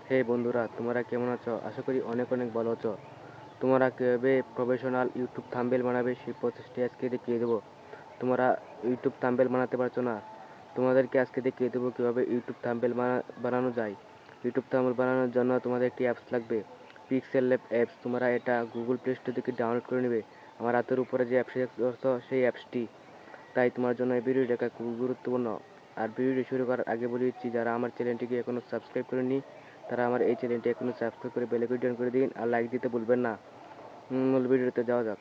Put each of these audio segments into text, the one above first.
হে বন্ধুরা, তোমরা কেমন আছো? আশা করি অনেক অনেক ভালো আছো। তোমরা কিভাবে প্রফেশনাল ইউটিউব থাম্বনেল বানাবে সেই প্রসেসটি আজকে দেখিয়ে দেবো। তোমরা ইউটিউব থাম্বনেল বানাতে পারছো না, তোমাদেরকে আজকে দেখিয়ে দেবো কিভাবে ইউটিউব থাম্বনেল বানানো যায়। ইউটিউব থাম্বনেল বানানোর জন্য তোমাদের একটি অ্যাপস লাগবে, পিক্সেল ল্যাব অ্যাপস। তোমরা এটা গুগল প্লে স্টোর থেকে ডাউনলোড করে নেবে। আমার হাতের উপরে যে অ্যাপসটি দেখছো সেই অ্যাপসটি। তাই তোমার জন্য এই ভিডিওটা খুব গুরুত্বপূর্ণ। আর ভিডিওটি শুরু করার আগে বলে দিচ্ছি, যারা আমার চ্যানেলটিকে এখনও সাবস্ক্রাইব করেনি তারা আমার এই চ্যানেলটি এখনও সাবস্ক্রাইব করে বেল আইকনটি অন করে দিন আর লাইক দিতে ভুলবেন না। মূল ভিডিওতে যাওয়া যাক।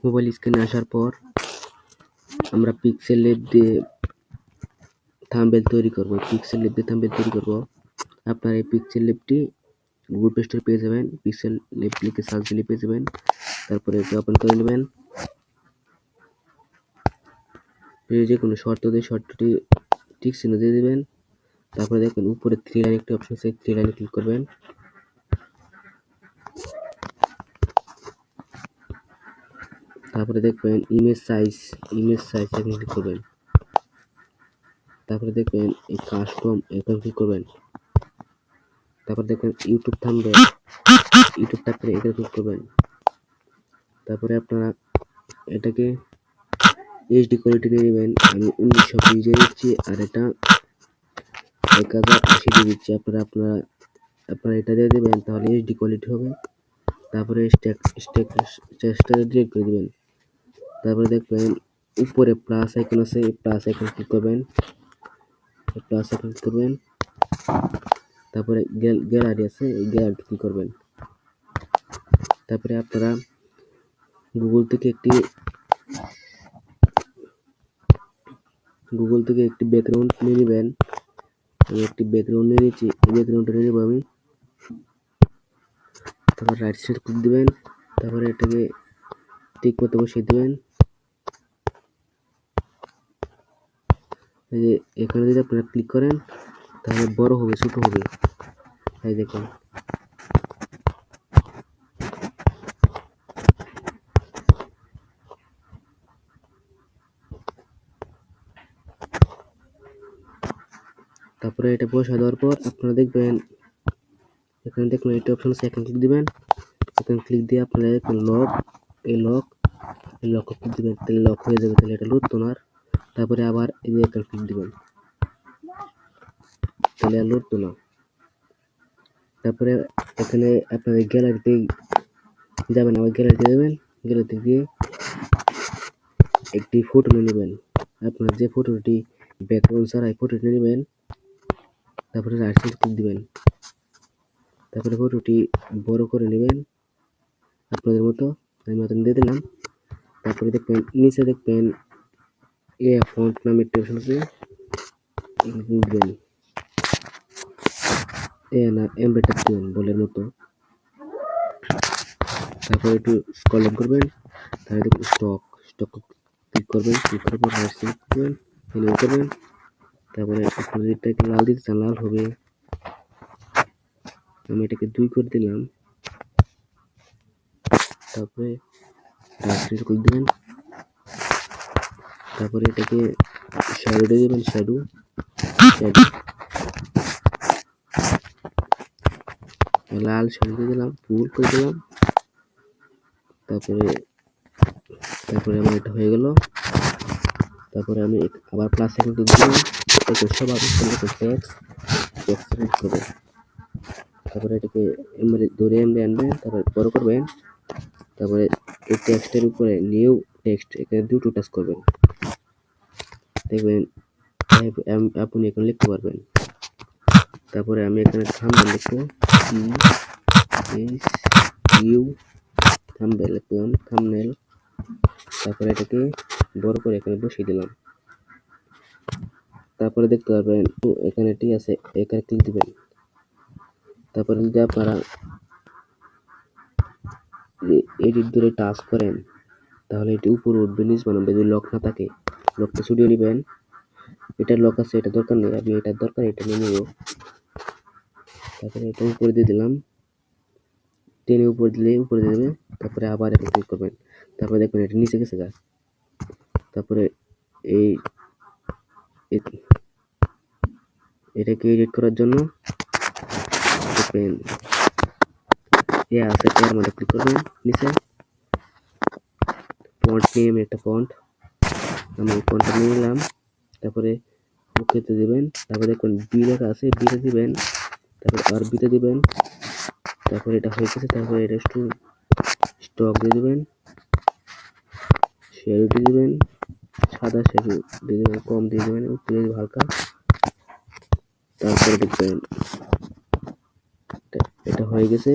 মোবাইল স্ক্রিনে আসার পর আমরা পিক্সেল ল্যাব দিয়ে থাম্বনেল তৈরি করব। আপনার এই পিক্সেল ল্যাবটি গুগল প্লে স্টোরে পেয়ে যাবেন। পিক্সেল ল্যাব লিখে সার্চ দিলে পেয়ে যাবেন। তারপরে এটা ওপেন করে নেবেন। যে কোনো শর্ত দিয়ে শর্তটি টিক চিহ্ন দিয়ে দেবেন। তারপরে দেখবেন উপরে থ্রি লাইন একটি অপশন আছে, থ্রি লাইনে ক্লিক করবেন। তারপরে দেখবেন ইমেজ সাইজ এখানে ক্লিক করবেন। তারপরে দেখবেন এই কাস্টম এখানে ক্লিক করবেন। তারপর দেখবেন ইউটিউব থাম্বনেল, এখানে ক্লিক করবেন। তারপরে আপনারা এটাকে এইচডি কোয়ালিটি নিয়ে নেবেন। আমি 1920 দিচ্ছি আর এটা 1080 দিয়ে দিচ্ছি। আপনারা এটা দিয়ে দেবেন, তাহলে এইচডি কোয়ালিটি হবে। তারপরে টেক্সটটা ডিলিট করে দিবেন। তারপরে দেখবেন উপরে প্লাস আইকন আছে, এই প্লাস আইকন ক্লিক করবেন। তারপরে গ্যালারি আছে, এই গ্যালারি ক্লিক করবেন। তারপরে আপনারা গুগল থেকে একটি ব্যাকগ্রাউন্ড নিয়ে নেবেন। আমি একটি ব্যাকগ্রাউন্ড নিয়ে নিচ্ছি, এই ব্যাকগ্রাউন্ডটা নিয়ে নেবো আমি। তারপর রাইট সাইড ক্লিক দিবেন। তারপরে এটাকে ঠিক মতো বসিয়ে দিবেন। এই যে এখানে যদি আপনারা ক্লিক করেন তাহলে বড় হবে, ছোট হবে, এই দেখুন। তারপরে এটা বসা দেওয়ার পর আপনারা দেখবেন এখানে দেখুন এটা অপশন আছে, এখানে ক্লিক দিবেন। এখানে ক্লিক দিয়ে আপনারা দেখবেন লক ক্লিক দিবেন, তাহলে লক হয়ে যাবে, তাহলে এটা লুটতো না। তারপরে আবার এই যে এখানে ক্লিক দিবেন, তাহলে আর লুটতো না। তারপরে এখানে আপনাদের গ্যালারিতে যাবেন, আবার গ্যালারিতে যাবেন। গ্যালারিতে গিয়ে একটি ফটো নিয়ে নেবেন। আপনার যে ফটোটি ব্যাকগ্রাউন্ড ছাড়া এই ফটোটি নিয়ে নেবেন। তারপরে রাইট সাইড ক্লিক দিবেন। তারপরে ফটোটি বড় করে নেবেন আপনাদের মতো, আমি মতন দিয়ে দিলাম। তারপরে দেখবেন নিচে দেখবেন ফন্ট নামে একটি অপশন আছে, দিবেন না এমবেটা দিবেন বলের মতো। তারপরে একটু স্ক্রল ডাউন করবেন, তাহলে দেখুন স্টক ক্লিক করবেন। ক্লিক করার পর রাইট সাইড করবেন, এলিমেন্ট করবেন। তারপরে আপনারা এটাকে লাল দিতে চান, লাল হবে। আমি এটাকে 2 করে দিলাম। তারপরে রাইট সাইড ক্লিক দিবেন। তারপরে এটাকে শ্যাডো দিয়ে দেবেন, শ্যাডো লাল শ্যাডো দিয়ে দিলাম, ফুল করে দিলাম। তারপরে আমার এটা হয়ে গেল। তারপরে আমি আবার প্লাস আইকন ক্লিক দিলাম। সব টেক্সট করবে। তারপরে এটাকে ধরে আনবেন, তারপরে বড় করবেন। তারপরে এই টেক্সটের উপরে নিউ টেক্সট এখানে দুটো টাচ করবেন, দেখবেন আপনি এখানে লিখতে পারবেন। তারপরে আমি এখানে থাম্বনেল লিখবো, থাম্বনেল লিখলাম, থাম্বনেল। তারপরে এটাকে বড় করে এখানে বসিয়ে দিলাম। তারপরে দেখতে পারবেন এখানে ঠিক আছে, এখানে ক্লিক দিবেন। তারপরে যদি আপনারা এডিট ধরে টাচ করেন তাহলে এটি উপরে উঠবে, নিচ বানাবে। যদি লক না থাকে লকটা ছুটিয়ে নেবেন। এটার লক আছে, এটা দরকার নেই, আমি এটার দরকার, এটা নিয়ে নেব। তারপরে এটা উপরে দিয়ে দিলাম, টেনে উপরে দিলে উপরে দিয়ে দেবে। তারপরে আবার এখানে ক্লিক করবেন। তারপরে দেখবেন এটা নিচে গেছে গা। তারপরে এই এটাকে এডিট করার জন্য দেখবেন আছে এর মধ্যে ক্লিক করবেন। নিচে ফন্ট নেম একটা ফন্ট, আমি ফন্টটা নিয়ে নিলাম। তারপরে ওকেতে দিবেন। তারপরে দেখবেন বি লেখা আছে, বিতে দিবেন। তারপরে আর বিতে দিবেন। তারপরে এটা হয়ে গেছে। তারপরে এটা একটু স্টক দিয়ে দিবেন, শেয়ার দিয়ে দিবেন, সাদা শেয়ার দিয়ে দিবেন, কম দিয়ে দিবেন, উপরে হালকা। তারপরে দেখবেন এটা হয়ে গেছে।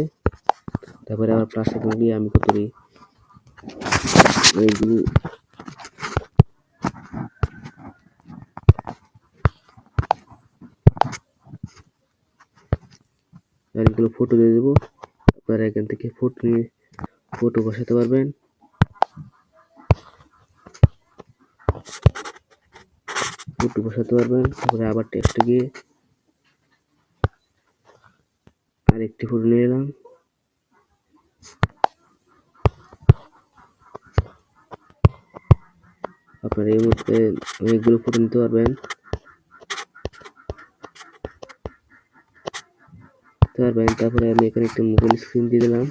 তারপরে আবার প্লাস আইকনে গিয়ে আমি কত করি এইগুলো অনেকগুলো ফটো দিয়ে দেবো। আপনারা এখান থেকে ফটো নিয়ে ফটো বসাতে পারবেন। তারপরে আবার টেক্সটে গিয়ে আরেকটি ফটো নিয়ে নিলাম। আপনারা এই মধ্যে অনেকগুলো ফটো নিতে পারবেন। তারপরে আমি এখানে একটা মোবাইল স্ক্রিন দিয়ে দিলাম।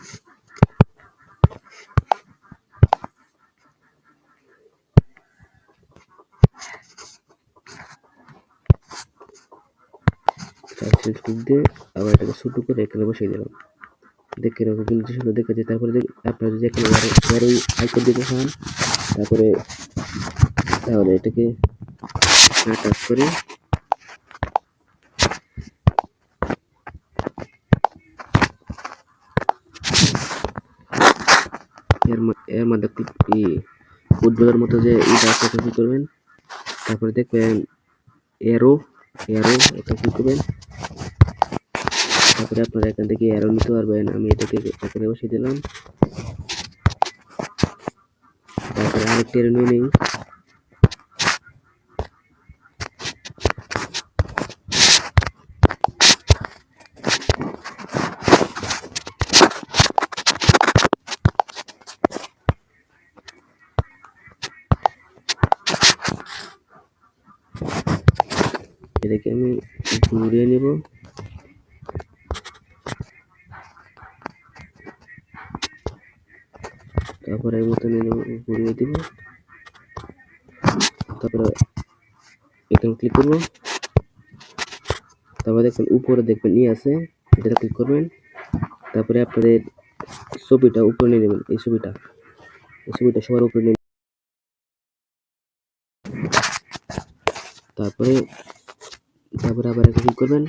দিয়ে আবার এটাকে ছোট করে এখানে বসিয়ে দিলাম। দেখে এরকম কিন্তু সুন্দর দেখাচ্ছে। তারপরে আপনারা যদি এখানে আরো আইকন দিতে চান, তাহলে এটাকে টাচ করে এর মধ্যে ফুটবলের মতো যে এটা আছে ক্লিক করবেন। তারপরে দেখবেন এরো এটা ক্লিক করবেন। তারপরে আপনারা এখান থেকে এরো নিতে পারবেন। আমি এটাকে এখানে বসিয়ে দিলাম। তারপরে আরেকটি এরো নিয়ে নিই। এটাকে আমি ঘুরিয়ে নিব। তারপরে এই মতো ঘুরিয়ে দিব। তারপরে এখানে ক্লিক করব। তারপরে দেখবেন উপরে দেখবেন আছে, এটা ক্লিক করবেন। তারপরে আপনাদের ছবিটা উপরে নিয়ে নেবেন। এই ছবিটা সবার উপরে নিয়ে তারপরে আবার একটা ক্লিক করবেন।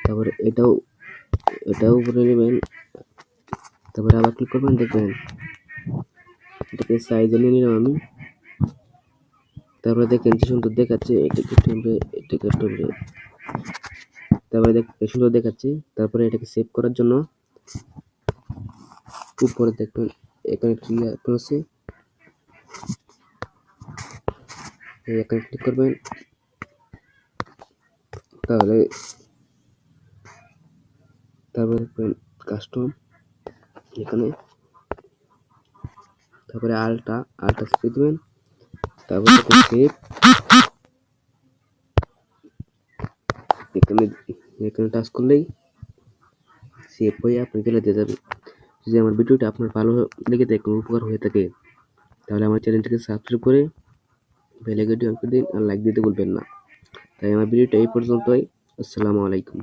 তারপরে এটাও উপরে নেবেন। তারপরে আবার ক্লিক করবেন। দেখবেন এটাকে সাইজে নিয়ে নিলাম আমি। তারপরে দেখেন যে সুন্দর দেখাচ্ছে। এটাকে তারপরে দেখতে সুন্দর দেখাচ্ছে। তারপরে এটাকে সেভ করার জন্য উপরে দেখবেন এখানে আছে, এখানে ক্লিক করবেন। তারপরে দেখবেন কাস্টম এখানে। তারপরে আলটা চেপে দিবেন। তারপরে সেভ এখানে টাচ করলেই সেভ হয়ে আপনি গ্যালারিতে যাবে। যদি আমার ভিডিওটা আপনার ভালো লেগে থাকে, কোনো উপকার হয়ে থাকে, তাহলে আমার চ্যানেলটিকে সাবস্ক্রাইব করে বেল আইকনটি অন করে দিন আর লাইক দিতে ভুলবেন না। তাই আমার ভিডিওটা এই পর্যন্তই। আসসালামু আলাইকুম।